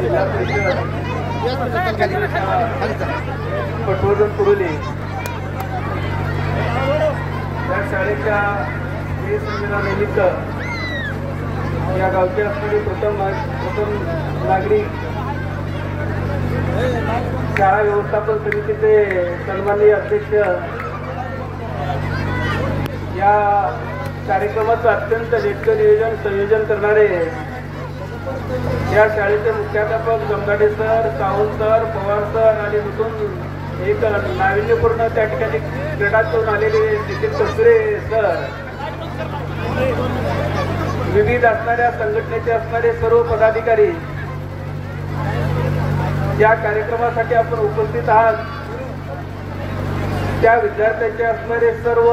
जिल्हा परिषद पटवर्धन कुरोली या शाळेच्या संमेलनानिमित्त या गावचे असणारे प्रथम नागरिक शाळा व्यवस्थापन समितीचे सन्माननीय अध्यक्ष, या कार्यक्रमाचं अत्यंत नेटकं नियोजन संयोजन करणारे या शाळेचे मुख्याध्यापक Jamdade sir, Sawant sir, Pawar sir आणि तिथून एक नाविन्यपूर्ण त्या ठिकाणी क्रीडात करून आलेले नितीन कसरे सर, विविध असणाऱ्या संघटनेचे असणारे सर्व पदाधिकारी, या कार्यक्रमासाठी आपण उपस्थित आहात त्या विद्यार्थ्यांचे असणारे सर्व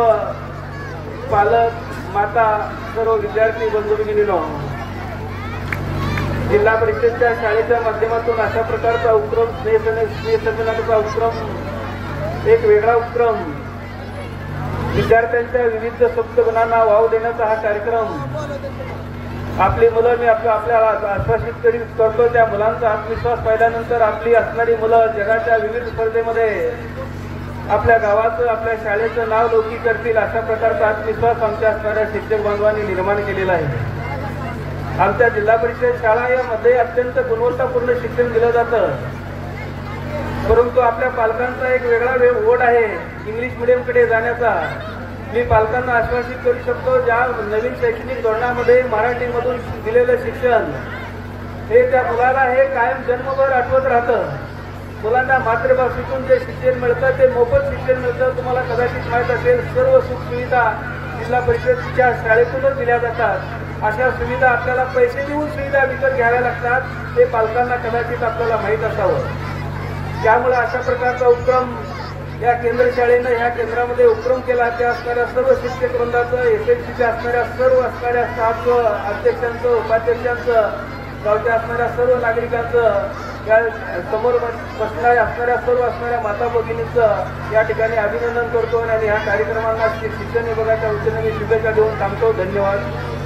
पालक, माता, सर्व विद्यार्थी बंधू भगिनींनो, जिल्हा परिषदेच्या शाळेच्या माध्यमातून अशा प्रकारचा उपक्रम स्नेहसंमेलनाचा उपक्रम, एक वेगळा उपक्रम, विद्यार्थ्यांच्या विविध सुप्त गुणांना वाव देण्याचा हा कार्यक्रम, आपली मुलं मी आपल्याला आश्वासित करतो, त्या मुलांचा आत्मविश्वास पाहिल्यानंतर आपली असणारी मुलं जगाच्या विविध स्पर्धेमध्ये आपल्या गावाचं, आपल्या शाळेचं नाव लौकिक करतील अशा प्रकारचा आत्मविश्वास आमच्या असणाऱ्या शिक्षक बांधवांनी निर्माण केलेला आहे. आमच्या जिल्हा परिषद शाळा यामध्ये अत्यंत गुणवत्तापूर्ण शिक्षण दिलं जातं, परंतु आपल्या पालकांचा एक वेगळा ओढ आहे इंग्लिश मिडियमकडे जाण्याचा. मी पालकांना आश्वासित करू शकतो, ज्या नवीन शैक्षणिक धोरणामध्ये मराठीमधून दिलेलं शिक्षण हे त्या मुलाला हे कायम जन्मभर आठवत राहतं. मुलांना मातृभाषेतून जे शिक्षण मिळतं ते मोफत शिक्षण मिळतं. तुम्हाला कदाचित माहीत असेल, सर्व सुखसुविधा जिल्हा परिषदेच्या शाळेतूनच दिल्या जातात. अशा सुविधा आपल्याला पैसे देऊन सुविधा विकत घ्याव्या लागतात, हे पालकांना कदाचित आपल्याला माहीत असावं. त्यामुळे अशा प्रकारचा उपक्रम या केंद्र शाळेनं ह्या केंद्रामध्ये उपक्रम केला. त्या असणाऱ्या सर्व शिक्षक वृंदाचं, SLCच्या असणाऱ्या सर्व असणाऱ्या स्टाफचं, अध्यक्षांचं, उपाध्यक्षांचं, गावच्या असणाऱ्या सर्व नागरिकांचं, या समोर बसणाऱ्या असणाऱ्या सर्व असणाऱ्या माता भगिनींचं या ठिकाणी अभिनंदन करतो आणि ह्या कार्यक्रमांना शिक्षण विभागाच्या वतीने मी शुभेच्छा देऊन थांबतो. धन्यवाद.